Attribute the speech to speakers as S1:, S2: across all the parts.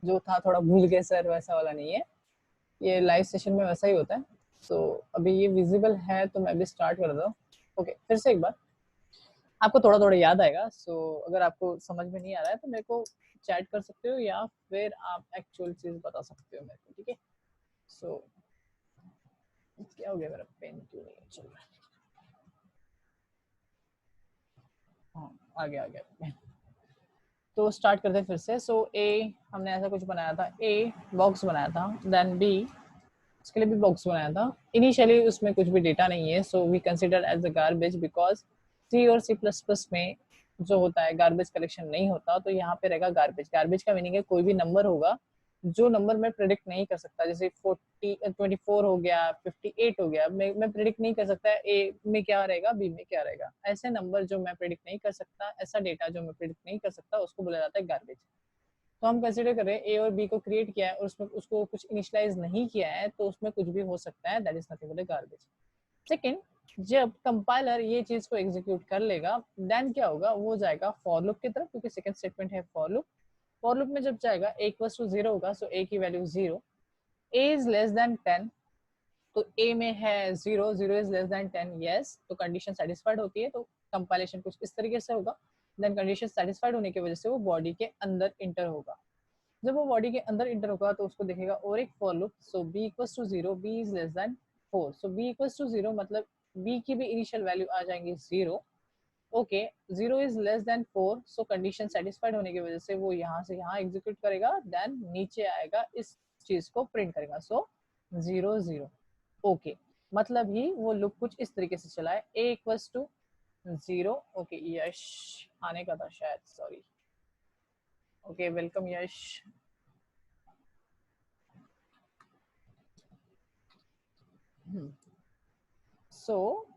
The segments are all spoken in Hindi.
S1: जो था थोड़ा भूल गए सर वैसा वाला नहीं है, ये लाइव सेशन में वैसा ही होता है। सो अभी ये विजिबल है तो मैं भी स्टार्ट कर देता हूँ। ओके, फिर से एक बार आपको थोड़ा थोड़ा याद आएगा। सो अगर आपको समझ में नहीं आ रहा है तो मेरे को चैट कर सकते हो या फिर आप एक्चुअल चीज बता सकते हो मेरे को, ठीक है। सो क्या हो गया, मेरा पेन क्यों नहीं चल रहा है? हाँ, आ गया पेन। तो स्टार्ट करते हैं फिर से। सो ए हमने ऐसा कुछ बनाया था, ए बॉक्स बनाया था, देन बी उसके लिए भी बॉक्स बनाया था। इनिशियली उसमें कुछ भी डेटा नहीं है, so we consider as a garbage because C or C plus plus में जो होता है गार्बेज कलेक्शन नहीं होता, तो यहाँ पे रहेगा गार्बेज। गार्बेज का मीनिंग है कोई भी नंबर होगा जो नंबर मैं प्रिडिक्ट नहीं कर सकता, जैसे 24 हो गया, 58 हो गया, मैं प्रिडिक्ट नहीं कर सकता ए में क्या रहेगा, बी में क्या रहेगा। ऐसे नंबर जो मैं प्रिडिक्ट नहीं कर सकता, ऐसा डेटा जो मैं प्रिडिक्ट नहीं कर सकता, उसको बोला जाता है गार्बेज। तो हम कंसिडर कर रहे हैं ए और बी को क्रिएट किया है और उसमें उसको कुछ इनिशियलाइज नहीं किया है, तो उसमें कुछ भी हो सकता है, that is nothing but garbage. Second, जब कंपाइलर ये चीज को एग्जीक्यूट कर लेगा, देन क्या होगा, वो जाएगा फॉर लूप की तरफ, क्योंकि सेकंड स्टेटमेंट है फॉर लूप। फॉर लूप में जब जाएगा ए इक्वल्स टू 0 होगा, सो ए की value 0, A is less then 10, तो ए में है 0, 0 इज लेस देन 10, यस, तो कंडीशन सेटिस्फाइड होती है। तो कंपाइलेशन कुछ इस तरीके से होगा, देन कंडीशन सेटिस्फाइड होने की वजह से वो बॉडी के अंदर इंटर होगा। जब वो बॉडी के अंदर इंटर होगा तो उसको देखेगा और एक for loop, so B equals to 0, B is less than 4, so B equals to 0 मतलब बी की भी इनिशियल वैल्यू आ जाएंगी 0। Okay, 0 is less than 4, so condition satisfied होने की वजह से वो यहाँ से यहाँ एग्जीक्यूट करेगा, देन नीचे आएगा, इस चीज को प्रिंट करेगा, सो 0 0। ओके, मतलब ही वो लूप कुछ इस तरीके से चला है, A equals to 0। Okay, Yash आने का था शायद, sorry. Okay, welcome Yash. So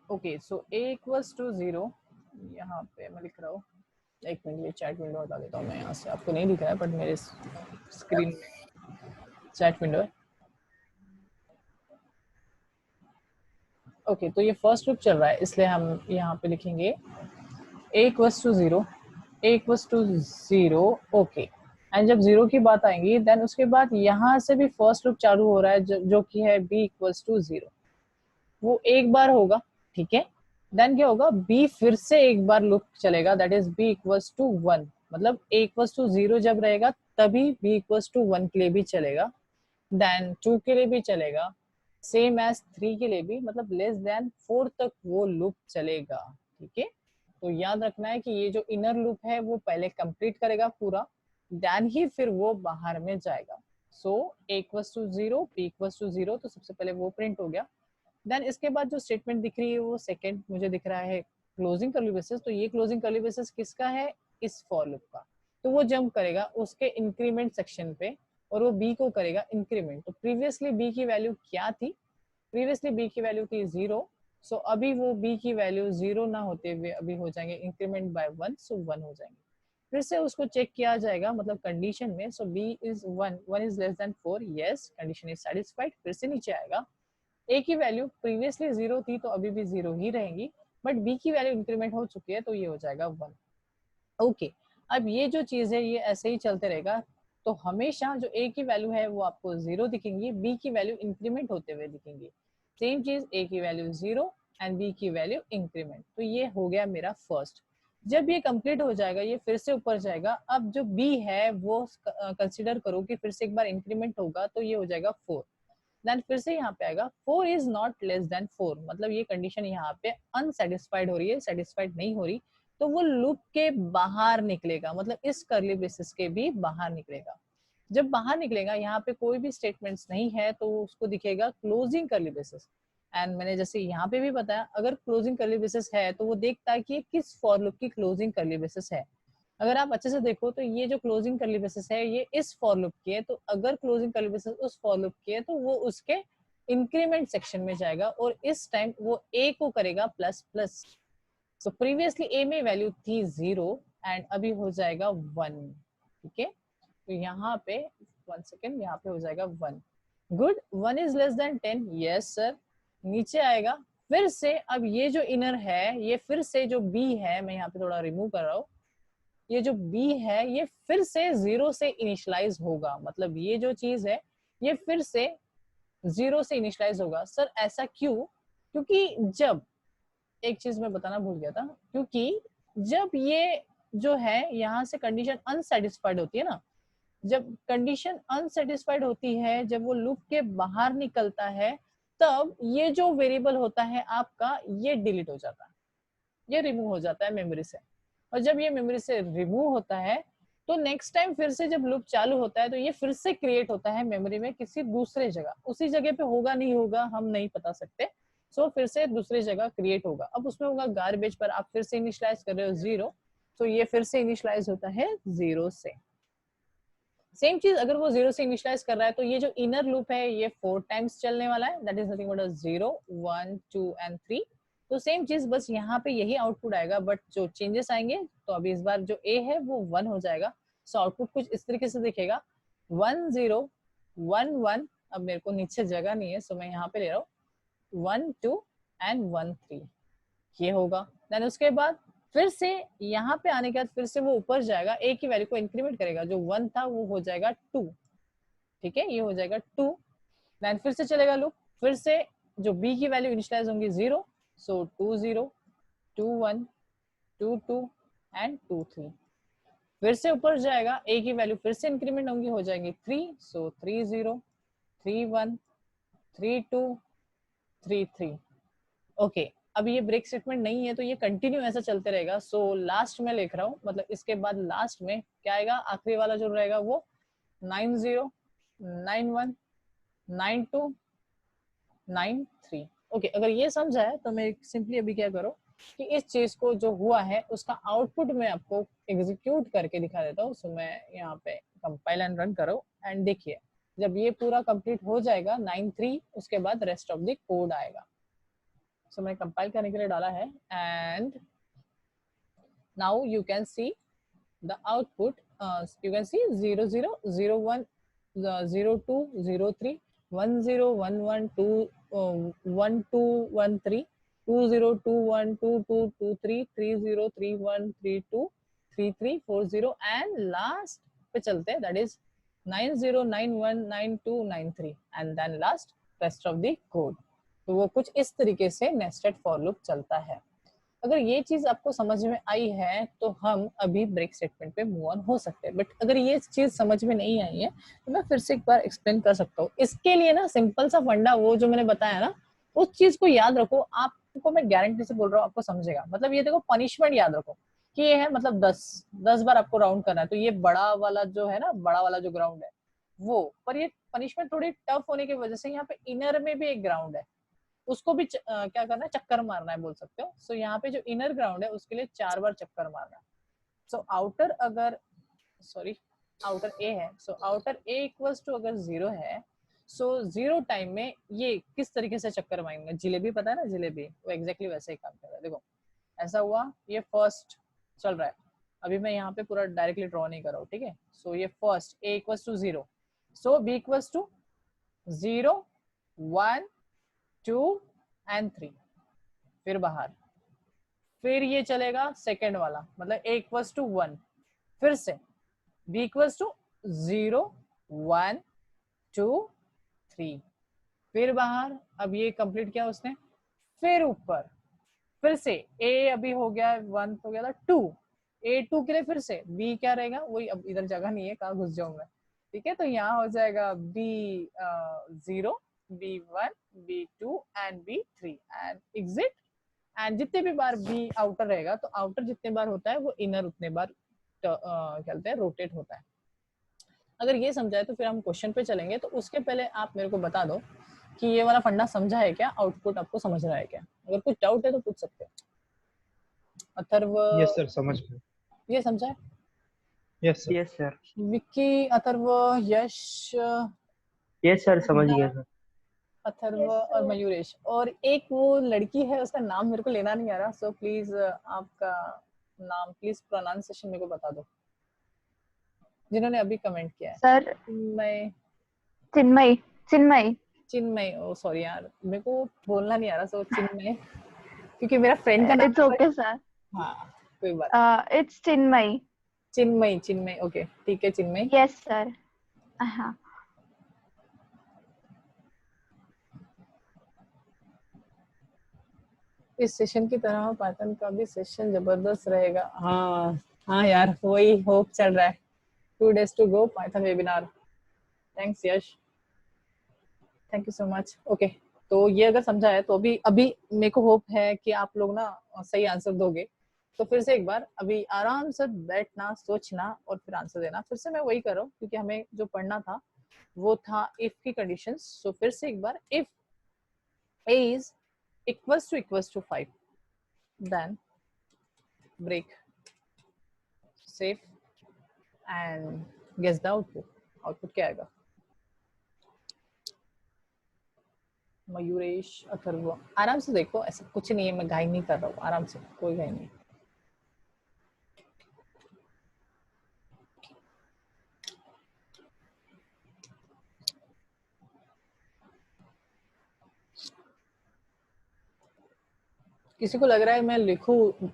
S1: okay, so A equals to 0, यहाँ पे मैं लिख रहा हूँ, एक मिनट, ये चैट विंडो हटा देता हूँ मैं यहाँ से, आपको नहीं दिख रहा है बट मेरे स्क्रीन में चैट विंडो है। ओके, तो ये फर्स्ट लूप चल रहा है, इसलिए हम यहाँ पे लिखेंगे A equals to 0, A equals to 0। Okay, and जब 0 की बात आएंगी, देन उसके बाद यहाँ से भी फर्स्ट लूप चालू हो रहा है, जो कि है बी इक्वल्स टू 0, वो एक बार होगा, ठीक है। देन क्या होगा, बी फिर से एक बार लूप चलेगा, that is B equals to 1, मतलब ए इक्वल्स टू 0 जब रहेगा तभी बी इक्वल्स टू 1 के लिए भी चलेगा, देन 2 के लिए भी चलेगा, सेम एज 3 के लिए भी, मतलब लेस देन 4 तक वो लूप चलेगा, ठीक है। तो याद रखना है कि ये जो इनर लूप है वो पहले कंप्लीट करेगा पूरा, देन ही फिर वो बाहर में जाएगा। So A equals to 0, B equals to 0, तो सबसे पहले वो प्रिंट हो गया। देन इसके बाद जो स्टेटमेंट दिख रही है वो सेकंड मुझे दिख रहा है क्लोजिंग कर्ली ब्रेसेस, तो ये क्लोजिंग कर्ली ब्रेसेस किसका है, इस फॉर लूप का। तो वो जंप करेगा उसके इंक्रीमेंट सेक्शन पे और वो बी को करेगा इंक्रीमेंट। तो प्रीवियसली बी की वैल्यू क्या थी, प्रीवियसली बी की वैल्यू थी 0, सो अभी वो बी की वैल्यू 0 ना होते हुए अभी हो जाएंगे इंक्रीमेंट बाय 1, सो 1 हो जाएंगे। फिर से उसको चेक किया जाएगा, मतलब कंडीशन में, so B is 1, 1 is less than 4, yes, condition is satisfied. फिर से नीचे आएगा, ए की वैल्यू प्रीवियसली 0 थी तो अभी भी 0 ही रहेंगी, बट बी की वैल्यू इंक्रीमेंट हो चुकी है तो ये हो जाएगा 1। ओके, अब ये जो चीज है ये ऐसे ही चलते रहेगा, तो हमेशा जो ए की वैल्यू है वो आपको 0 दिखेंगी, बी की वैल्यू इंक्रीमेंट होते हुए दिखेंगी। सेम चीज, ए की वैल्यू 0 एंड बी की वैल्यू इंक्रीमेंट। तो ये हो गया मेरा फर्स्ट। जब ये कंप्लीट हो जाएगा ये फिर से ऊपर जाएगा, अब जो बी है वो कंसिडर करो कि फिर से एक बार इंक्रीमेंट होगा तो ये हो जाएगा 4। देन फिर से यहाँ पे आएगा 4 इज नॉट लेस देन 4, मतलब ये कंडीशन यहाँ पे अनसेटिस्फाइड हो रही है, सेटिस्फाइड नहीं हो रही, तो वो लूप के बाहर निकलेगा, मतलब इस कर्ली ब्रेसेस के भी बाहर निकलेगा। जब बाहर निकलेगा, यहाँ पे कोई भी स्टेटमेंट्स नहीं है तो उसको दिखेगा क्लोजिंग कर्ली ब्रेसेस। एंड मैंने जैसे यहाँ पे भी बताया, अगर क्लोजिंग कर्ली ब्रेसेस है तो वो देखता है कि किस फॉर लूप की क्लोजिंग कर्ली ब्रेसेस है। अगर आप अच्छे से देखो तो ये जो क्लोजिंग कर्ली ब्रेसेस है ये इस फॉर लूप की है, तो अगर क्लोजिंग कर्ली ब्रेसेस उस फॉर लूप की है तो वो उसके इंक्रीमेंट सेक्शन में जाएगा और इस टाइम वो ए को करेगा प्लस प्लस। सो प्रीवियसली ए में वैल्यू थी 0 एंड अभी हो जाएगा 1, ठीक है। तो यहाँ पे 1 सेकेंड, यहाँ पे हो जाएगा 1। Good, 1 is less then 10, yes sir. नीचे आएगा फिर से, अब ये जो इनर है ये फिर से जो बी है, मैं यहाँ पे थोड़ा रिमूव कर रहा हूँ, ये जो b है ये फिर से 0 से इनिशियलाइज होगा, मतलब ये जो चीज है ये फिर से 0 से इनिशियलाइज होगा। सर ऐसा क्यों? क्योंकि जब, एक चीज मैं बताना भूल गया था, क्योंकि जब ये जो है यहाँ से कंडीशन अनसेटिस्फाइड होती है ना, जब कंडीशन अनसेटिस्फाइड होती है, जब वो लूप के बाहर निकलता है, तब ये जो वेरिएबल होता है आपका ये डिलीट हो जाता है, ये रिमूव हो जाता है मेमोरी से। और जब ये मेमोरी से रिमूव होता है तो नेक्स्ट टाइम फिर से जब लूप चालू होता है तो ये फिर से क्रिएट होता है मेमोरी में किसी दूसरे जगह, उसी जगह पे होगा नहीं होगा हम नहीं बता सकते। सो फिर से दूसरी जगह क्रिएट होगा, अब उसमें होगा गार्बेज पर, आप फिर से इनिशियलाइज कर रहे हो 0, तो ये फिर से इनिशियलाइज होता है 0 से। सेम चीज अगर वो 0 से इनिशियलाइज कर रहा है तो ये जो इनर लूप है ये 4 टाइम्स चलने वाला है, that is nothing but 0 1 2 and 3। तो सेम चीज बस यहाँ पे यही आउटपुट आएगा, बट जो चेंजेस आएंगे तो अभी इस बार जो ए है वो 1 हो जाएगा। सो आउटपुट कुछ इस तरीके से दिखेगा 1 0 1 1। अब मेरे को नीचे जगह नहीं है सो मैं यहाँ पे ले रहा हूँ 1 2 एंड 1 3, ये होगा। देन उसके बाद फिर से यहाँ पे आने के बाद फिर से वो ऊपर जाएगा, ए की वैल्यू को इंक्रीमेंट करेगा, जो 1 था वो हो जाएगा 2, ठीक है, ये हो जाएगा 2। देन फिर से चलेगा लूप, फिर से जो बी की वैल्यू इनिशियलाइज होंगी 0, सो 2 0 2 1 2 2 एंड 2 3। फिर से ऊपर जाएगा, ए की वैल्यू फिर से इंक्रीमेंट होंगी, हो जाएंगी 3, सो 3 0 3 1 3 2 3 3। ओके, अब ये ब्रेक स्टेटमेंट नहीं है तो ये कंटिन्यू ऐसा चलते रहेगा। सो लास्ट में लिख रहा हूँ, मतलब इसके बाद लास्ट में क्या आएगा, आखिरी वाला जो रहेगा वो 9 0 9 1 9 2 9 3। ओके, अगर ये समझा है तो मैं सिंपली अभी क्या करो कि इस चीज को जो हुआ है उसका आउटपुट मैं आपको एग्जीक्यूट करके दिखा देता हूँ। सो मैं यहाँ पे कंपाइल एंड रन करो एंड देखिए जब ये पूरा कंप्लीट हो जाएगा 9 3, उसके बाद रेस्ट ऑफ द कोड आएगा। सो मैं कंपाइल करने के लिए डाला है and now you can see the output. You can see 0 0 0 1 0 2 0 3 1 0 1 1 2 1 2 1 3 2 0 2 1 2 2 2 3 3 0 3 1 3 2 3 3 4 0 and last पे चलते हैं, that is 9 0 9 1 9 2 9 3 and then last rest of the code. तो वो कुछ इस तरीके से नेस्टेड फॉर लूप चलता है। अगर ये चीज आपको समझ में आई है तो हम अभी ब्रेक स्टेटमेंट पे मूव ऑन हो सकते हैं, बट अगर ये चीज समझ में नहीं आई है तो मैं फिर से एक बार एक्सप्लेन कर सकता हूँ। इसके लिए ना सिंपल सा फंडा वो जो मैंने बताया ना, उस चीज को याद रखो। आपको मैं गारंटी से बोल रहा हूँ आपको समझेगा। मतलब ये देखो, पनिशमेंट याद रखो कि ये है, मतलब 10 बार आपको राउंड करना है, तो ये बड़ा वाला जो है ना, बड़ा वाला जो ग्राउंड है वो, पर ये पनिशमेंट थोड़ी टफ होने की वजह से यहाँ पे इनर में भी एक ग्राउंड है, उसको भी क्या करना है, चक्कर मारना है बोल सकते हो। सो यहाँ पे जो इनर ग्राउंड है उसके लिए 4 बार चक्कर मारना है। सो आउटर अगर सॉरी आउटर ए है, so outer a equals to अगर 0 है, सो 0 टाइम में ये किस तरीके से चक्कर मारेंगे, जिलेबी पता है ना, जिलेबी वो एग्जैक्टली वैसे ही काम कर रहा है। देखो ऐसा हुआ, ये फर्स्ट चल रहा है, अभी मैं यहाँ पे पूरा डायरेक्टली ड्रॉ नहीं कर रहा हूँ, ठीक है। सो ये first a equals to 0, so B equals to 0 1 2 and 3, फिर बाहर, फिर ये चलेगा सेकेंड वाला, मतलब a इक्वल्स टू 1, फिर से b इक्वल्स टू 0 1 2 3, फिर बाहर। अब ये कंप्लीट किया उसने, फिर ऊपर, फिर से a अभी हो गया 1 हो गया था 2, a2 के लिए फिर से b क्या रहेगा वही, अब इधर जगह नहीं है कहाँ घुस जाऊं मैं, ठीक है। तो यहाँ हो जाएगा b 0 b1 b2 and b3 and exit. And जितने भी बार बी आउटर रहेगा तो आउटर जितने बार होता है वो इनर उतने बार कहते हैं रोटेट होता है। अगर ये समझा है तो फिर हम क्वेश्चन पे चलेंगे। तो उसके पहले आप मेरे को बता दो कि ये वाला फंडा समझा है क्या, आउटपुट आपको समझ रहा है क्या? अगर कुछ डाउट है तो पूछ सकते हो। अथर्व,
S2: यस सर, समझ गए।
S1: ये समझा है?
S2: Yes sir.
S1: Vicky, Atharva, Yash,
S3: yes sir, समझ गया सर।
S1: अथर्व और मयूरेश, और एक वो लड़की है उसका नाम मेरे को लेना नहीं आ रहा, सो प्लीज आपका नाम प्लीज प्रोनाउंसिएशन मेरे को बता दो जिन्होंने अभी कमेंट किया है।
S4: सर
S1: मैं
S4: चिन्मय चिन्मय
S1: चिन्मय, ओ सॉरी यार मेरे को बोलना नहीं आ रहा, सो चिन्मय क्योंकि मेरा फ्रेंड का नाम
S4: इट्स ओके सर,
S1: हाँ कोई बात
S4: it's Chinmay.
S1: Chinmayi, Chinmayi, okay ठीक है चिन्मयी।
S4: Yes sir. हाँ
S1: इस सेशन की तरह पाइथन का भी सेशन जबरदस्त रहेगा। हाँ हाँ यार, वही होप चल रहा है। 2 days to go Python webinar. Thanks Yash, thank you so much. Okay, तो ये अगर समझा है तो अभी अभी मेरे को होप है कि आप लोग ना सही आंसर दोगे। तो फिर से एक बार अभी आराम से बैठना, सोचना और फिर आंसर देना। फिर से मैं वही कर रहा हूँ क्योंकि हमें जो पढ़ना था वो था इफ की कंडीशंस। सो फिर से एक बार, if a is equals to 5 then break, save and guess the output। Output क्या आएगा? मयूरेश, अथर्व, आराम से देखो, ऐसा कुछ नहीं है, मैं गाइड नहीं कर रहा हूँ, आराम से, कोई गाइड नहीं। किसी को लग रहा है मैं लिखूं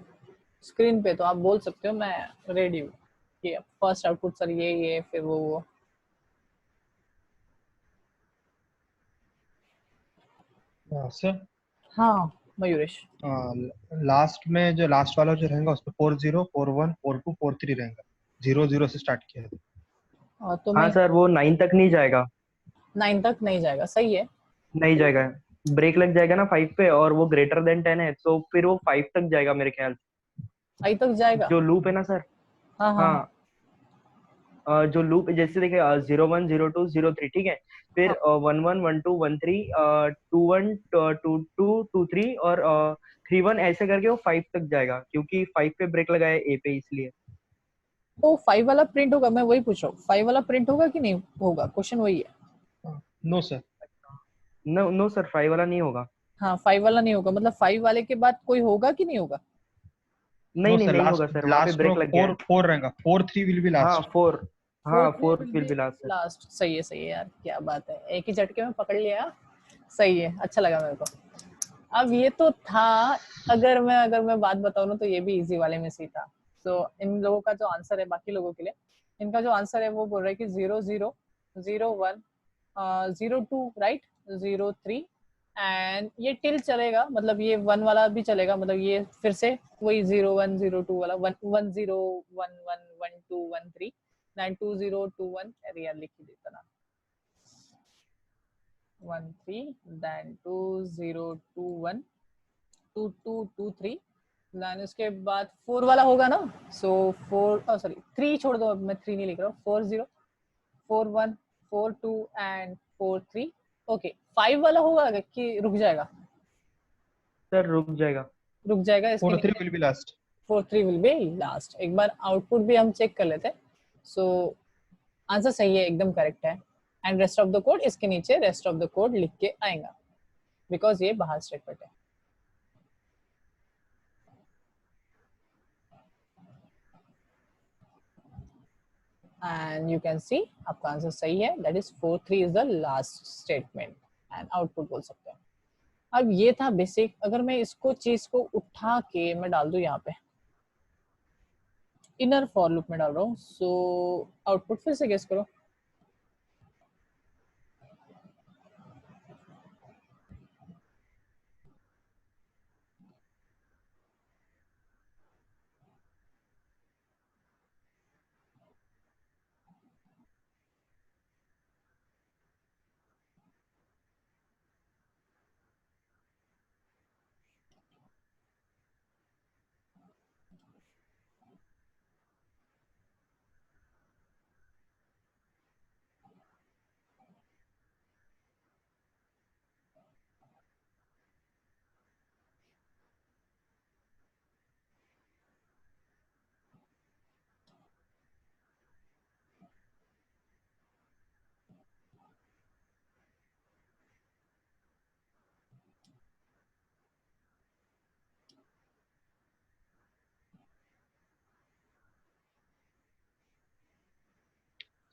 S1: स्क्रीन पे तो आप बोल सकते हो, मैं रेडी हूँ कि फर्स्ट आउटपुट सर ये फिर वो।
S2: सर
S1: हाँ मयूरेश,
S2: लास्ट में जो लास्ट वाला जो रहेगा उसमें 40 41 42 43 रहेगा, 00 से स्टार्ट किया है।
S1: तो
S3: हाँ
S1: मैं
S3: सर, वो 9 तक नहीं जाएगा।
S1: 9 तक नहीं जाएगा, सही है।
S3: नहीं जाएगा, ब्रेक लग जाएगा ना 5 पे, और वो ग्रेटर देन 10 है, तो फिर वो 5 तक जाएगा मेरे ख्याल से।
S1: 5 तक जाएगा।
S3: जो लूप है ना सर।
S1: हाँ हाँ हाँ
S3: हाँ, जो लूप जैसे देखिए 01 02 03, ठीक है। फिर
S1: हाँ।
S3: 11 12 13, 21 22 23 और 31, ऐसे करके वो 5 तक जाएगा, क्योंकि 5 पे ब्रेक लगाया ए पे, इसलिए।
S1: तो 5 वाला प्रिंट होगा, मैं वही पूछ रहा हूँ, 5 वाला प्रिंट होगा कि नहीं होगा, क्वेश्चन वही है।
S2: No sir.
S3: No no sir, 5 वाला नहीं होगा।
S1: हाँ 5 वाला नहीं होगा, मतलब 5 वाले के बाद कोई होगा कि नहीं होगा?
S3: नहीं
S2: नो
S3: नहीं,
S2: सर,
S3: नहीं होगा
S2: लास्ट
S3: सर, वहां पे
S2: लास्ट में
S3: ब्रेक लग गया है।
S2: 4 रहेगा, 43 विल बी
S3: हाँ
S2: लास्ट।
S3: 4। हाँ
S1: 4
S3: 4
S1: will
S3: will
S1: be
S3: be last sir.
S1: Last, सही है यार, क्या बात है, एक ही झटके में पकड़ लिया। सही है, अच्छा लगा मेरे को। अब ये तो था, अगर मैं बात बताऊं ना तो ये भी इजी वाले में से था। तो इन लोगों का जो आंसर है, बाकी लोगों के लिए इनका जो आंसर है वो बोल रहा है कि 00 01 02 राइट, 03 एंड ये टिल चलेगा, मतलब ये 1 वाला भी चलेगा, मतलब ये फिर से वही 01 02 वाला 10111213 92021 अरे यार लिख ही देता ना, 13 then 2021 2223 देन उसके बाद 4 वाला होगा ना। सो 4 सॉरी 3 छोड़ दो, अब मैं 3 नहीं लिख रहा हूँ, 40 41 42 एंड 43। ओके 5 वाला होगा कि रुक जाएगा?
S3: सर रुक जाएगा।
S1: रुक जाएगा, इसके
S2: 43
S1: नीचे
S2: will be last.
S1: 43 will be last. एक बार आउटपुट भी हम चेक कर लेते हैं। सो आंसर सही है, एकदम करेक्ट है। And rest of the code इसके नीचे रेस्ट ऑफ द कोड लिख के आएगा, बिकॉज ये बाहर स्टेटमेंट है। and you can see आपका आंसर सही है, that is 43 is the last statement and output बोल सकते हैं। अब ये था बेसिक। अगर मैं इसको चीज को उठा के मैं डाल दूं यहाँ पे, इनर फॉर लूप में डाल रहा हूँ, सो आउटपुट फिर से गेस करो।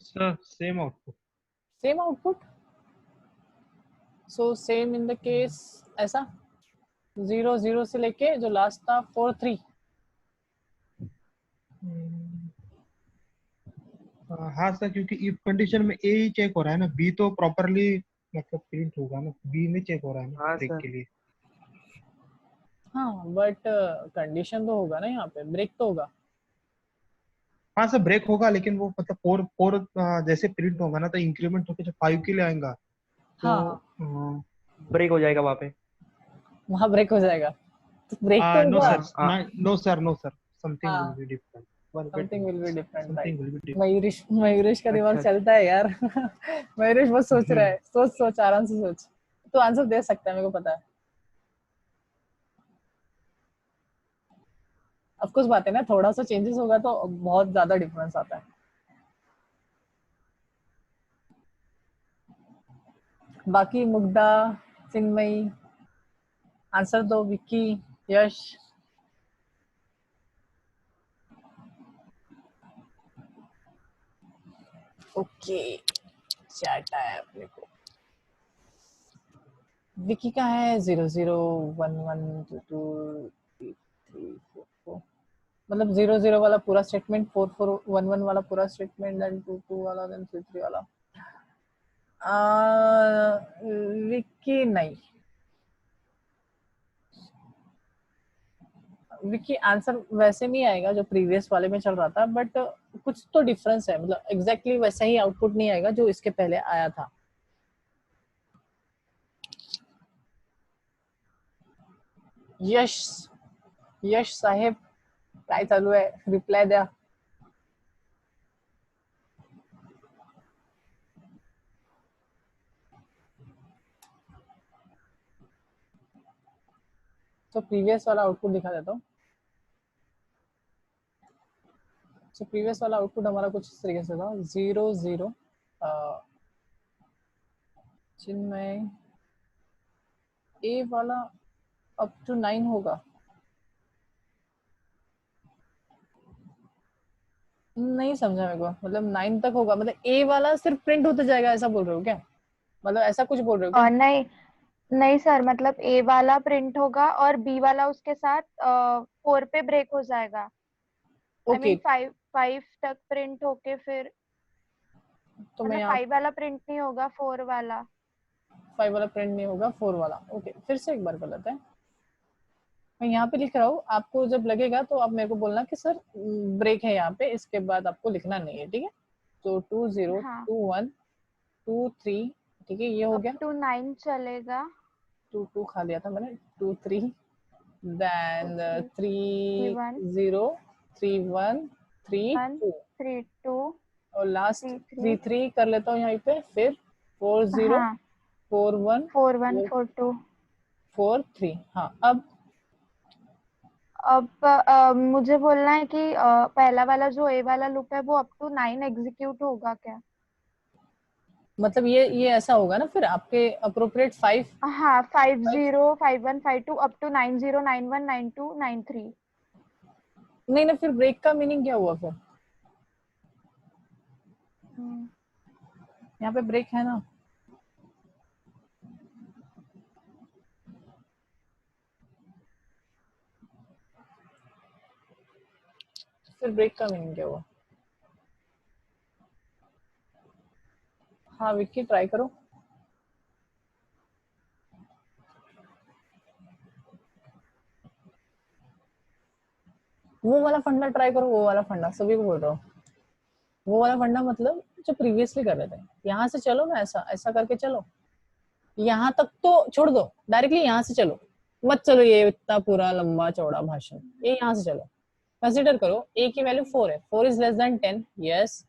S2: Sir same output.
S1: Same output, so same in the case ऐसा 00 से लेके जो लास्ट था 43।
S2: हाँ सर, क्योंकि इफ कंडीशन में ए ही चेक हो रहा है ना, बी तो प्रॉपरली मतलब प्रिंट होगा ना, बी में चेक हो रहा है ना
S3: हाँ
S2: ब्रेक
S3: सर।
S2: के लिए।
S1: हाँ बट कंडीशन तो होगा ना यहाँ पे, ब्रेक तो होगा।
S2: हाँ सर ब्रेक होगा, लेकिन वो मतलब फोर फोर जैसे प्रिंट होगा ना तो इंक्रीमेंट होकर जब 5 के लिए आएगा तो
S1: हाँ हाँ,
S3: ब्रेक हो जाएगा वहाँ पे।
S1: वहाँ ब्रेक हो जाएगा, तो ब्रेक तो
S2: नो
S1: होगा।
S2: सर,
S3: हाँ
S2: no sir, no sir, something will
S1: हाँ,
S2: be different, one wait,
S1: something will be different, right.
S2: Something will be different.
S1: Mayuresh का दिमाग
S3: अच्छा अच्छा।
S1: चलता है यार। मयूरेश बस सोच रहा है, सोच सोच आराम से सोच। तो आंसर दे सकता है, मेरे को पता है। ऑफ कोर्स बात है ना, थोड़ा सा चेंजेस होगा तो बहुत ज्यादा डिफरेंस आता है। बाकी मुग्धा, चिन्मयी, आंसर दो। विक्की, यश। ओके, चैट आया अपने को। विक्की का है 0011223344, मतलब 00 वाला पूरा स्टेटमेंट, 4411 वाला पूरा स्टेटमेंट, देन 22 वाला, देन 33 वाला। विक्की नहीं, विक्की आंसर वैसे नहीं आएगा जो प्रीवियस वाले में चल रहा था, बट कुछ तो डिफरेंस है, मतलब एग्जैक्टली वैसा ही आउटपुट नहीं आएगा जो इसके पहले आया था। यश, यश साहेब काय चालू आहे, रिप्लाय द्या। तो प्रीवियस वाला आउटपुट दिखा देता हूँ। तो प्रीवियस वाला आउटपुट हमारा कुछ इस तरीके से था, 00 चिन्मय, ए वाला अप टू 9 होगा, नहीं समझा मेरे को, मतलब 9 तक होगा, मतलब ए वाला सिर्फ प्रिंट होता जाएगा, ऐसा बोल रहे हो क्या? मतलब ऐसा कुछ बोल रहे हो क्या?
S4: नहीं नहीं सर, मतलब ए वाला प्रिंट होगा और बी वाला उसके साथ 4 पे ब्रेक हो जाएगा। आई
S1: ओके,
S4: मीन 5 तक प्रिंट होके फिर,
S1: तो मैं
S4: मतलब
S1: यहाँ
S4: 5 वाला प्रिंट नहीं होगा, 4 वाला।
S1: 5 वाला प्रिंट नहीं होगा, 4 वाला। ओके, फिर से एक बार कर लेते हैं। मैं यहाँ पे लिख रहा हूँ, आपको जब लगेगा तो आप मेरे को बोलना कि सर ब्रेक है यहाँ पे, इसके बाद आपको लिखना नहीं है, ठीक है? तो 20
S4: हाँ,
S1: 21 23, ठीक है, ये हो
S4: अप
S1: गया।
S4: टू 9 चलेगा।
S1: 2 खा लिया था मैंने, 2 3, देन
S4: ओके,
S1: 3
S4: 1
S1: 0 3 1 3
S4: 1
S1: 2,
S4: 3 2
S1: और लास्ट
S4: 3
S1: 3
S4: 3।
S1: 3 कर लेता हूँ यहाँ पे, फिर 4 0
S4: हाँ,
S1: 4 1
S4: 4 1
S1: 4
S4: 4 2।
S1: 4 3। हाँ, अब
S4: अब मुझे बोलना है कि पहला वाला जो ए वाला लूप है वो अप टू 9 एग्जीक्यूट होगा क्या?
S1: मतलब ये ऐसा होगा ना, फिर आपके अप्रोप्रिएट 5
S4: हाँ, 5
S1: 5।
S4: 0 5 1 5 2 अप टू 9 0 9 1 9 2 9 3।
S1: नहीं ना, फिर ब्रेक का मीनिंग क्या हुआ फिर? यहाँ पे ब्रेक है ना, फिर ब्रेक का मीनिंग क्या हुआ? हाँ विक्की, ट्राई करो। वो वाला फंडा ट्राई करो, वो वाला फंडा, सभी को बोल रहा हूँ। वो वाला फंडा मतलब जो प्रीवियसली कर रहे थे, यहाँ से चलो ना, ऐसा ऐसा करके चलो, यहाँ तक तो छोड़ दो, डायरेक्टली यहाँ से चलो, मत चलो ये इतना पूरा लंबा चौड़ा भाषण, ये यहाँ से चलो। कंसिडर करो ए की वैल्यू 4 है, 4 इज लेस देन 10, यस।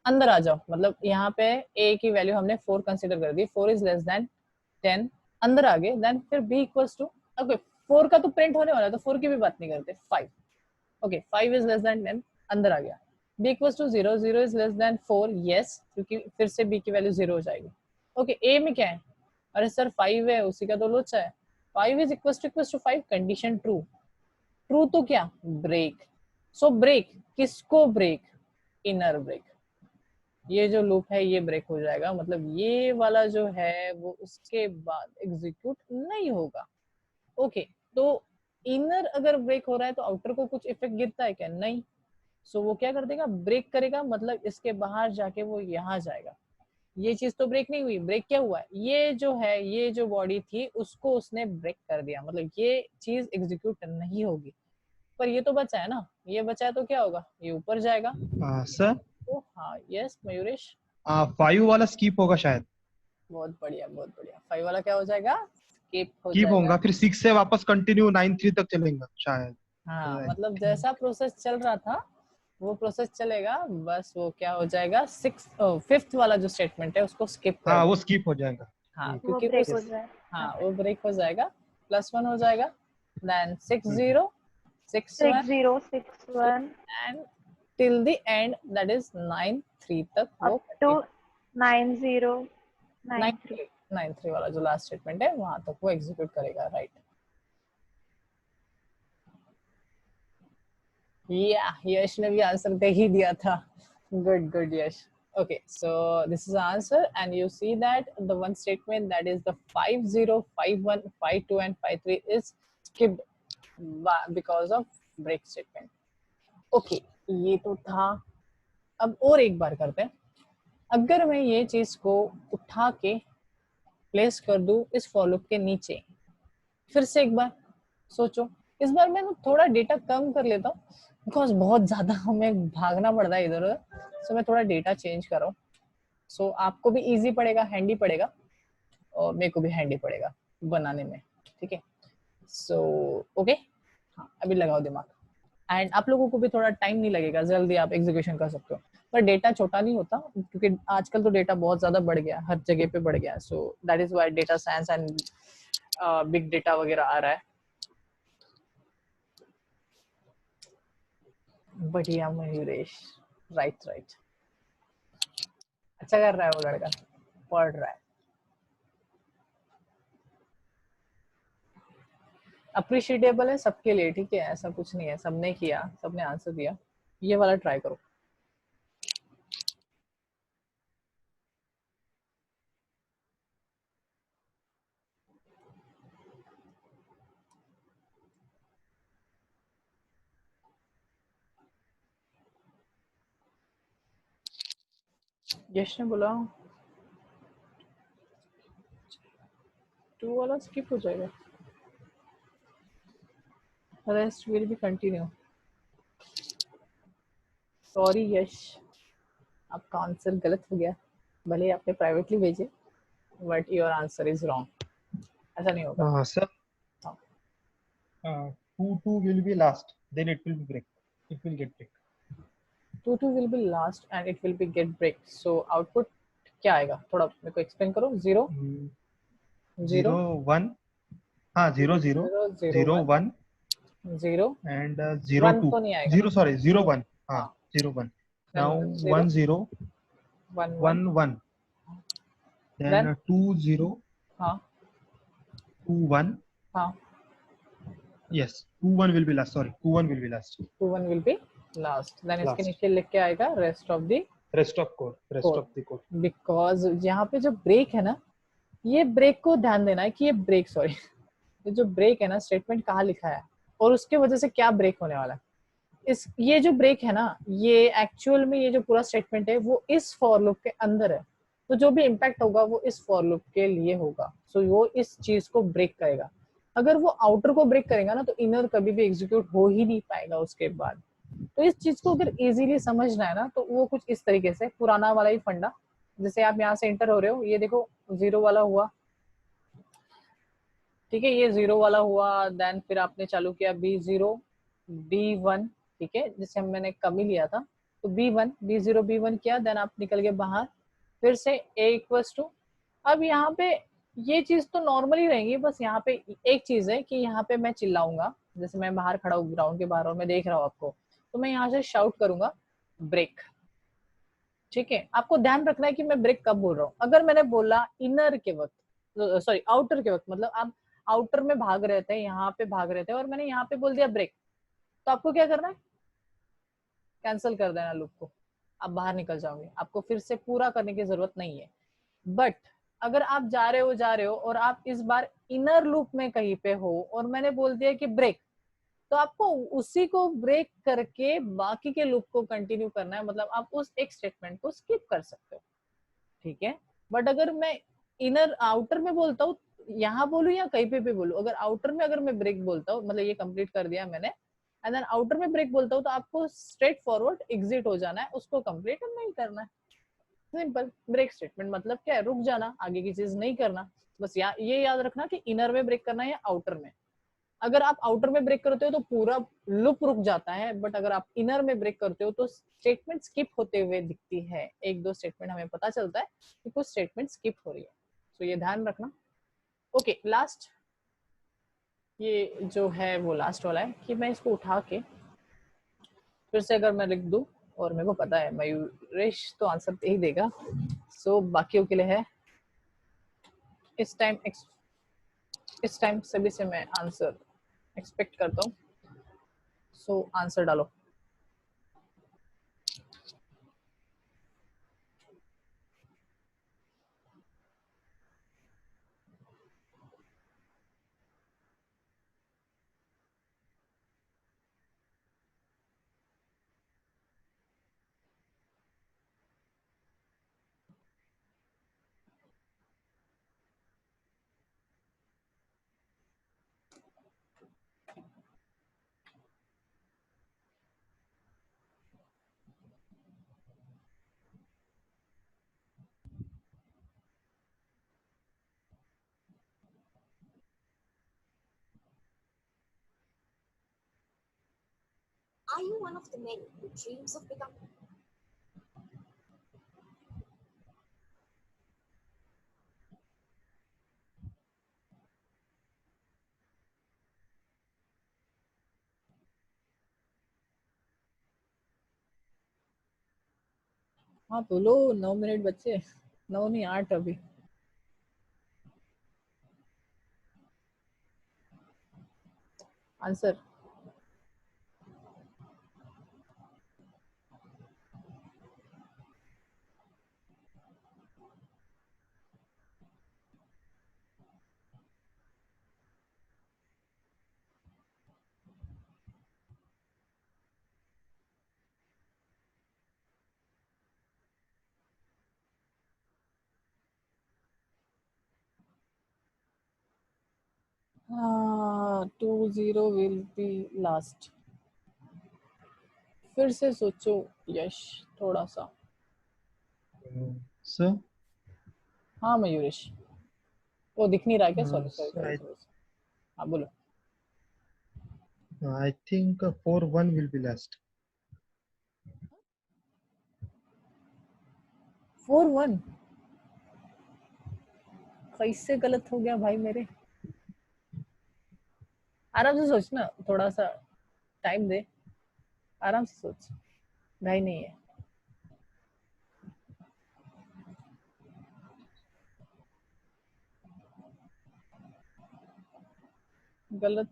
S1: अंदर आ जाओ, मतलब यहाँ पे ए की वैल्यू हमने 4 कंसिडर कर दी, 4 इज लेस देन 10, अंदर आ गए, देन फिर बी इक्वल्स टू, ओके 4 का तो प्रिंट होने वाला है, तो 4 की भी बात नहीं करते, 5, ओके 5 इज लेस देन 10, अंदर आ गया। b equals to 0, 0 is less than 4, yes, क्योंकि फिर से b की वैल्यू 0 हो जाएगी। ओके, a में क्या है? अरे सर 5 है, उसी का तो लोचा है, 5 is equals to 5, condition true. True तो क्या? ब्रेक। सो ब्रेक, किसको ब्रेक? Inner break. ये जो लूप है ये ब्रेक हो जाएगा, मतलब ये वाला जो है वो उसके बाद एग्जीक्यूट नहीं होगा। ओके, तो इनर अगर ब्रेक हो रहा है तो आउटर को कुछ इफेक्ट गिरता है क्या? नहीं। सो वो क्या कर देगा, ब्रेक करेगा, मतलब इसके बाहर जाके वो यहाँ जाएगा। ये चीज तो ब्रेक नहीं हुई, ब्रेक क्या हुआ, ये जो है, ये जो बॉडी थी उसको उसने ब्रेक कर दिया, मतलब ये चीज एग्जीक्यूट नहीं होगी। पर ये तो बचा है ना, ये बचा है तो क्या होगा, ये ऊपर जाएगा।
S2: सर
S1: तो हाँ, यस मयूरेश,
S2: 5 वाला स्किप होगा शायद।
S1: बहुत बढ़िया बहुत बढ़िया। 5 वाला क्या हो जाएगा, स्किप हो
S2: स्किप
S1: जाएगा।
S2: होगा, फिर 6 से वापस कंटिन्यू 9 3 तक चलेगा शायद।
S1: हाँ,
S2: I
S1: मतलब
S2: think।
S1: जैसा प्रोसेस चल रहा था वो प्रोसेस चलेगा, बस वो क्या हो जाएगा, 5th वाला जो स्टेटमेंट है उसको स्किप कर
S2: हाँ
S1: दो।
S2: वो स्किप हो जाएगा।
S1: हाँ,
S4: वो
S1: क्योंकि
S4: ब्रेक
S1: उस,
S4: हो जाए।
S1: हाँ वो ब्रेक हो जाएगा, +1 हो जाएगा, then 6 0 6 1
S4: 6061
S1: and till the end, that is 9 3 तक वो
S4: up to 9093.
S1: 9 3 वाला जो लास्ट स्टेटमेंट है वहां तक वो एग्जीक्यूट करेगा, राइट। या यश ने भी आंसर दे ही दिया था, good good Yash. Okay, so this is the answer, and you see that the one statement, that is the 5 0 5 1 5 2 and 5 3 is skipped because of break statement. Okay, ये तो था। अब और एक बार करते हैं। अगर मैं ये चीज को उठा के प्लेस कर दूं इस फॉर लूप के नीचे, फिर से एक बार सोचो, इस बार मैं थोड़ा डेटा कम कर लेता हूँ बिकॉज बहुत ज्यादा हमें भागना पड़ता है इधर उधर, सो मैं थोड़ा डेटा चेंज कर रहा हूँ। सो आपको भी इजी पड़ेगा, हैंडी पड़ेगा, और मेरे को भी हैंडी पड़ेगा बनाने में, ठीक है। सो ओके, हाँ अभी लगाओ दिमाग, एंड आप लोगों को भी थोड़ा टाइम नहीं लगेगा, जल्दी आप एग्जीक्यूशन कर सकते हो। पर डेटा छोटा नहीं होता, क्योंकि आजकल तो डेटा बहुत ज्यादा बढ़ गया, हर जगह पे बढ़ गया, so that is why data science and big data वगैरह आ रहा है। बढ़िया मयूरेश, राइट राइट, अच्छा कर रहा है वो लड़का, पढ़ रहा है। अप्रिशिएटेबल है सबके लिए, ठीक है, ऐसा कुछ नहीं है, सबने किया, सबने आंसर दिया। ये वाला ट्राई करो। यश ने बोला 2 वाला स्किप हो जाएगा, rest will be continue. Sorry Yash, आपका आंसर गलत हो गया, भले आपने प्राइवेटली भेजे, but your answer is wrong, ऐसा नहीं होगा।
S2: Sir 2 2 will be last, then it will break, it will get break।
S1: 2 2 will be last and it will be get break, so output क्या आएगा, थोड़ा मेरे को एक्सप्लेन करो। 0
S2: 0 1, हाँ 0 0 0 1
S1: 0
S2: and 0 2
S1: तो नहीं आएगा
S2: 0 sorry 0 1, हाँ
S1: हाँ
S2: 0 1, now
S1: 0
S2: 1 0
S1: 1
S2: 1 1, then
S1: then
S2: 2 0
S1: हाँ
S2: 2 1,
S1: हाँ
S2: yes 2 1 will be last, sorry 2 1 will be last,
S1: 2 1 will be last, then इसके
S2: Last।
S1: नीचे लिख के आएगा rest of the
S2: rest of
S1: Code।
S2: the code।
S1: because यहाँ पे जो ब्रेक है ना, ये ब्रेक को ध्यान देना है कि ये ब्रेक, सॉरी ये जो ब्रेक है ना, स्टेटमेंट कहाँ लिखा है और उसके वजह से क्या ब्रेक होने वाला है। इस ये जो ब्रेक है ना, ये एक्चुअल में ये जो पूरा स्टेटमेंट है वो इस फॉर लूप के अंदर है, तो जो भी इम्पैक्ट होगा वो इस फॉर लूप के लिए होगा, सो वो इस चीज को ब्रेक करेगा। अगर वो आउटर को ब्रेक करेगा ना तो इनर कभी भी एग्जीक्यूट हो ही नहीं पाएगा उसके बाद। तो इस चीज को अगर इजीली समझना है ना तो वो कुछ इस तरीके से, पुराना वाला ही फंडा, जैसे आप यहाँ से एंटर हो रहे हो, ये देखो 0 वाला हुआ, ठीक है, ये 0 वाला हुआ, देन फिर आपने चालू किया B0 B1, ठीक है, जिसे मैंने कम ही लिया था, तो B1 B0 B1 किया, देन आप निकल गए बाहर, फिर से A=, अब यहाँ पे ये चीज तो नॉर्मली रहेंगी, बस यहाँ पे एक चीज है कि यहाँ पे मैं चिल्लाऊंगा, जैसे मैं बाहर खड़ा हूँ ग्राउंड के बाहर और मैं देख रहा हूँ आपको, तो मैं यहाँ से शाउट करूंगा ब्रेक, ठीक है। आपको ध्यान रखना है कि मैं ब्रेक कब बोल रहा हूँ। अगर मैंने बोला इनर के वक्त, सॉरी आउटर के वक्त, मतलब आप आउटर में भाग रहे थे, यहाँ पे भाग रहे थे और मैंने यहाँ पे बोल दिया ब्रेक, तो आपको क्या करना है, कैंसिल कर देना लूप को, आप बाहर निकल जाओगे, आपको फिर से पूरा करने की जरूरत नहीं है। बट अगर आप जा रहे हो और आप इस बार इनर लूप में कहीं पे हो और मैंने बोल दिया कि ब्रेक, तो आपको उसी को ब्रेक करके बाकी के लूप को कंटिन्यू करना है, मतलब आप उस एक स्टेटमेंट को स्किप कर सकते हो, ठीक है। बट अगर मैं इनर आउटर में बोलता हूँ, यहाँ बोलूँ या कहीं पे भी बोलूँ, अगर आउटर में अगर मैं ब्रेक बोलता हूँ, मतलब ये कंप्लीट कर दिया मैंने, एंड देन आउटर में ब्रेक बोलता हूँ, तो आपको स्ट्रेट फॉरवर्ड एग्जिट हो जाना है, उसको कंप्लीट नहीं करना है। सिंपल। ब्रेक स्टेटमेंट मतलब क्या है, रुक जाना, आगे की चीज नहीं करना। बस ये याद रखना कि इनर में ब्रेक करना है या आउटर में। अगर आप आउटर में ब्रेक करते हो तो पूरा लूप रुक जाता है, बट अगर आप इनर में ब्रेक करते हो तो स्टेटमेंट स्किप होते हुए दिखती है। एक दो स्टेटमेंट हमें पता चलता है कि कुछ स्टेटमेंट स्किप हो रही है, तो ये ध्यान रखना। ओके, लास्ट, ये जो है वो लास्ट वाला है कि मैं इसको उठा के फिर से अगर मैं लिख दूं, और मेरे को पता है मयूरेश तो आंसर दे ही देगा, सो बाकियों के लिए है इस टाइम सभी से मैं आंसर एक्सपेक्ट करता हूँ। सो आंसर डालो।
S5: Are you one of the many who dreams of becoming?
S1: हाँ बोलो, 9 मिनट बच्चे, 9 नहीं 8 अभी। आंसर हाँ, 2-0 विल बी लास्ट। फिर से सोचो यश थोड़ा सा।
S2: सो
S1: हाँ मयूरेश, वो दिख नहीं रहा है क्या? Sorry sorry
S2: so
S1: sorry
S2: I
S1: sorry. हाँ बोलो।
S2: I think 4-1 will be last.
S1: 4-1 कैसे गलत हो गया भाई मेरे? आराम से सोच ना, थोड़ा सा टाइम दे, आराम से सोच, भाई नहीं है। गलत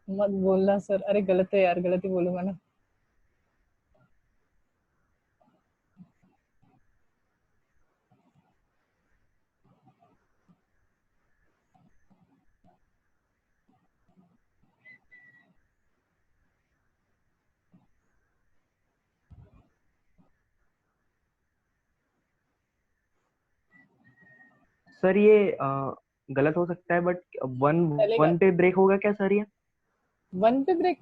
S1: मत बोलना सर। अरे गलत है यार, गलत ही बोलूंगा ना।
S3: सर ये गलत हो सकता है, बट वन
S1: चलेगा
S3: वन पे ब्रेक होगा क्या सर ये?
S1: 1 पे ब्रेक?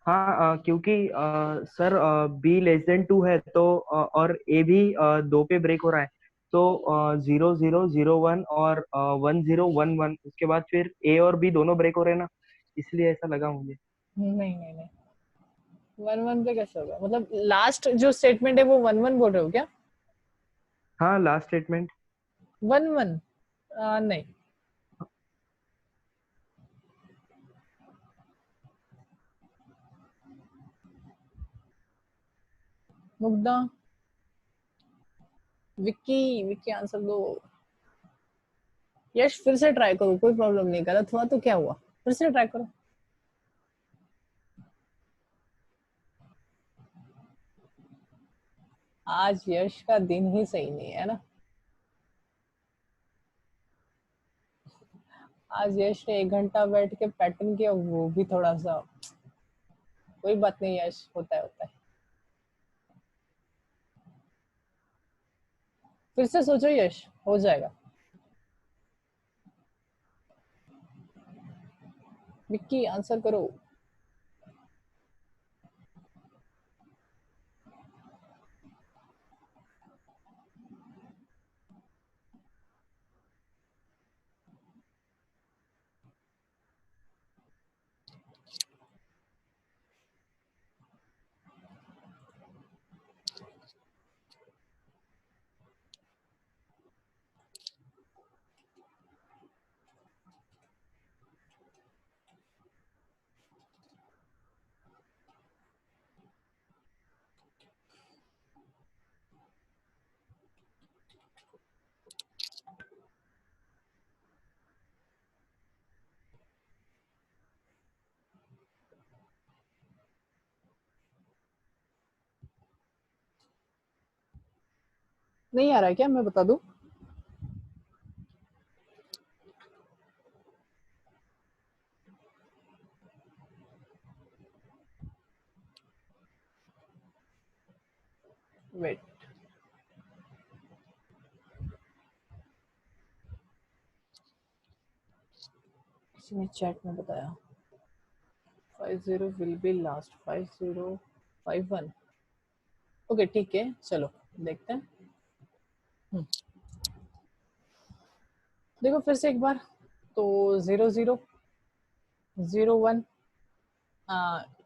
S3: हाँ, क्योंकि सर बी लेस देन 2 है तो और ए भी 2 पे ब्रेक हो रहा है, तो 0-0-0-1 और 1-0-1-1, उसके बाद फिर ए और बी दोनों ब्रेक हो रहे हैं ना, इसलिए ऐसा लगा मुझे।
S1: नहीं नहीं नहीं, 1-1 पे कैसे होगा? मतलब लास्ट जो स्टेटमेंट है वो 1-1 बोल रहे हो क्या?
S3: हाँ, लास्ट स्टेटमेंट।
S1: 1-1 नहीं। मुग्धा, विक्की, विक्की आंसर दो। यश फिर से ट्राई करो, कोई प्रॉब्लम नहीं। गलत हुआ तो क्या हुआ, फिर से ट्राई करो। आज यश का दिन ही सही नहीं है ना। आज यश ने 1 घंटा बैठ के पैटर्न किया, वो भी थोड़ा सा, कोई बात नहीं यश, होता है होता है। फिर से सोचो यश, हो जाएगा। विक्की आंसर करो। नहीं आ रहा है क्या, मैं बता दूं? वेट, किसी ने चैट में बताया 50 विल बी लास्ट 5051। ओके ठीक है, चलो देखते हैं। देखो फिर से एक बार, तो 0001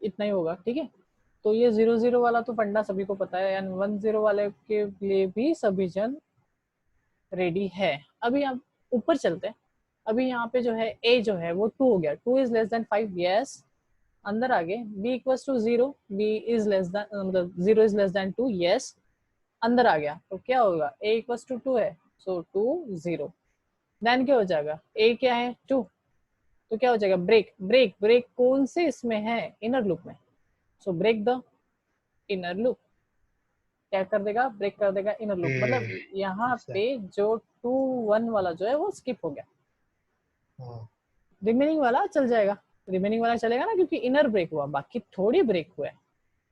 S1: इतना ही होगा, ठीक है। तो ये 00 वाला तो फंडा सभी को पता है, एंड 10 वाले के लिए भी सभी जन रेडी है। अभी हम ऊपर चलते हैं। अभी यहाँ पे जो है a जो है वो 2 हो गया, 2 इज लेस देन 5, यस अंदर आ गए। b equals to 0, b is less than, मतलब 0 इज लेस देन 2, यस अंदर आ गया। तो क्या होगा, a इक्वल्स टू 2 है, सो 2 0। देन क्या हो जाएगा, a क्या है 2, तो क्या हो जाएगा, ब्रेक ब्रेक ब्रेक कौन से इसमें है, इनर लूप में। So break the inner loop, क्या कर देगा, ब्रेक कर देगा इनर लूप। मतलब यहाँ पे जो 2 1 वाला जो है वो स्किप हो गया, रिमेनिंग वाला चल जाएगा। रिमेनिंग वाला चलेगा ना, क्योंकि इनर ब्रेक हुआ, बाकी थोड़ी ब्रेक हुआ है।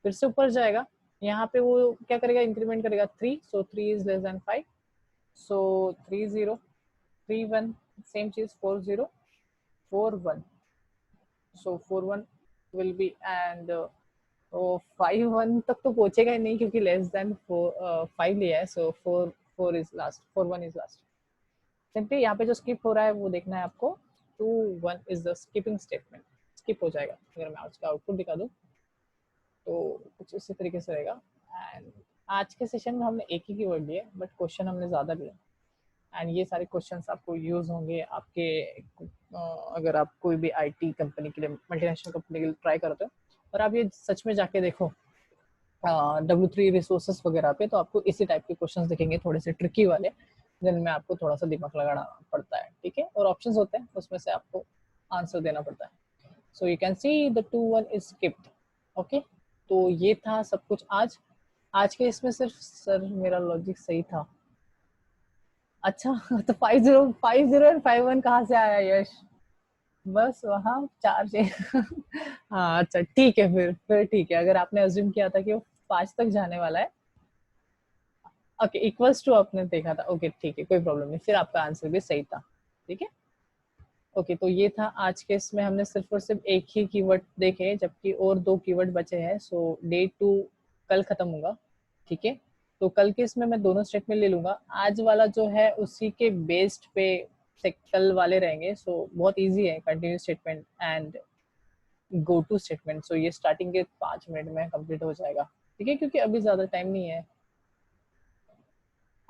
S1: फिर से ऊपर जाएगा, यहाँ पे वो क्या करेगा, इंक्रीमेंट करेगा 3, सो 3 is less then 5, so 3 0 3 1, same चीज 4 0 4 1, सो 4 1 विल बी, एंड 5 1 तक तो पहुंचेगा ही नहीं, क्योंकि लेस देन 5 लिया है, सो 4 is last, 4 1 is last. Simply यहाँ पे जो स्किप हो रहा है वो देखना है आपको, 2 1 is the skipping statement, skip हो जाएगा। अगर मैं उसका आउटपुट दिखा दूं तो कुछ इसी तरीके से रहेगा। एंड आज के सेशन में हमने एक ही कीवर्ड लिए, बट क्वेश्चन हमने ज़्यादा लिए, एंड ये सारे क्वेश्चंस आपको यूज होंगे आपके, अगर आप कोई भी आईटी कंपनी के लिए, मल्टीनेशनल कंपनी के लिए ट्राई करते हो, और आप ये सच में जाके देखो W3 रिसोर्सेस वगैरह पे, तो आपको इसी टाइप के क्वेश्चंस दिखेंगे, थोड़े से ट्रिकी वाले, जिनमें आपको थोड़ा सा दिमाग लगाना पड़ता है, ठीक है। और ऑप्शंस होते हैं, उसमें से आपको आंसर देना पड़ता है। So you can see the 2 1 is skipped. Okay, तो ये था सब कुछ आज के इसमें सिर्फ सर मेरा लॉजिक सही था। अच्छा तो 50 एंड 51 कहाँ से आया यश, बस वहाँ 4 से हाँ अच्छा ठीक है, फिर ठीक है। अगर आपने अज्यूम किया था कि वो 5 तक जाने वाला है, ओके इक्वल्स टू आपने देखा था, ओके ठीक है, कोई प्रॉब्लम नहीं, फिर आपका आंसर भी सही था, ठीक है। ओके, तो ये था आज के इसमें, हमने सिर्फ और सिर्फ एक ही कीवर्ड देखे, जबकि और 2 कीवर्ड बचे हैं। सो डे 2 कल खत्म होगा, ठीक है। तो कल के इसमें मैं दोनों स्टेटमेंट ले लूंगा, आज वाला जो है उसी के बेस्ड पे से कल वाले रहेंगे। सो बहुत इजी है, continue statement and go to statement. So ये स्टार्टिंग के 5 मिनट में कंप्लीट हो जाएगा, ठीक है, क्योंकि अभी ज्यादा टाइम नहीं है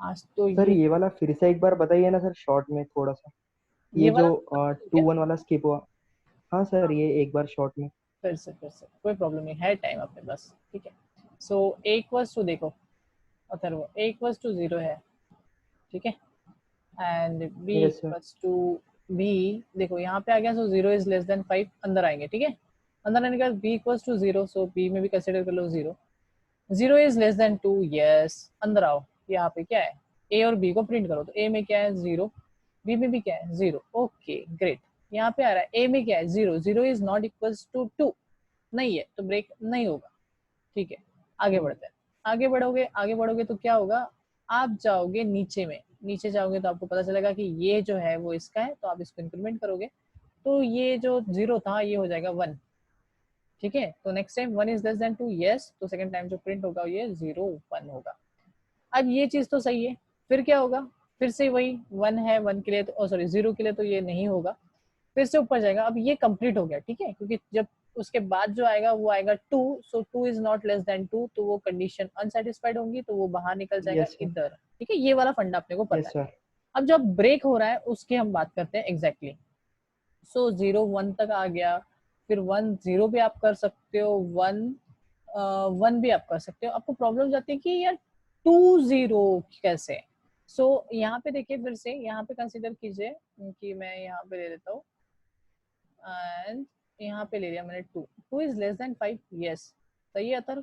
S1: आज तो।
S3: सर ये वाला फिर से एक बार बताइए ना सर, शॉर्ट में थोड़ा सा,
S1: ये
S3: ये
S1: वाला
S3: जो 2 1 वाला स्किप हुआ। हाँ सर, ये एक बार शॉर्ट में।
S1: फिर से कोई प्रॉब्लम नहीं है, टाइम अपने पास, ठीक है। सो a इक्वल्स टू, देखो अथर्व, a इक्वल्स टू 0 है, ठीक है, and b
S3: yes sir.
S1: Equals to b, देखो यहाँ पे आ गया, सो 0 इज लेस देन 5, अंदर आएंगे, ठीक है। अंदर आने के बाद b equals to 0, so b में भी कंसीडर कर लो 0, 0 इज लेस देन 2, यस अंदर आओ। यहाँ पे क्या है, a और b को प्रिंट करो, तो a में क्या है 0, b में भी क्या है 0, ओके ग्रेट। यहाँ पे आ रहा है ए में क्या है 0, 0 इज नॉट इक्वल टू 2 नहीं है, तो ब्रेक नहीं होगा। ठीक है, आगे बढ़ते हैं। आगे बढ़ोगे तो क्या होगा, आप जाओगे नीचे में, नीचे जाओगे तो आपको पता चलेगा कि ये जो है वो इसका है, तो आप इसको इंक्रीमेंट करोगे तो ये जो 0 था ये हो जाएगा 1। ठीक है, तो next time 1 is less than 2, yes, तो सेकंड टाइम जो प्रिंट होगा ये 0 1 होगा। अब ये चीज तो सही है, फिर क्या होगा, फिर से वही 1 है, 1 के लिए तो सॉरी 0 के लिए तो ये नहीं होगा, फिर से ऊपर जाएगा। अब ये कंप्लीट हो गया, ठीक है, क्योंकि जब उसके बाद जो आएगा वो आएगा 2, सो 2 इज नॉट लेस देन 2, तो वो कंडीशन अनसेटिस्फाइड होंगी, तो वो बाहर निकल जाएगा
S3: यस सर,
S1: इधर। ठीक है, ये वाला फंडा अपने को
S3: यस
S1: पता है।
S3: सर,
S1: अब जब ब्रेक हो रहा है उसकी हम बात करते हैं एग्जैक्टली। सो 0 1 तक आ गया, फिर 1 0 भी आप कर सकते हो, 1 1 भी आप कर सकते हो। आपको प्रॉब्लम जाती है कि यार 2 0 कैसे। सो यहाँ पे देखिए, फिर से यहाँ पे कंसीडर कीजिए कि मैं यहाँ पे ले लेता हूँ एंड यहाँ पे ले लिया मैंने 2 इज लेस देन 5, यस, सही है अतर,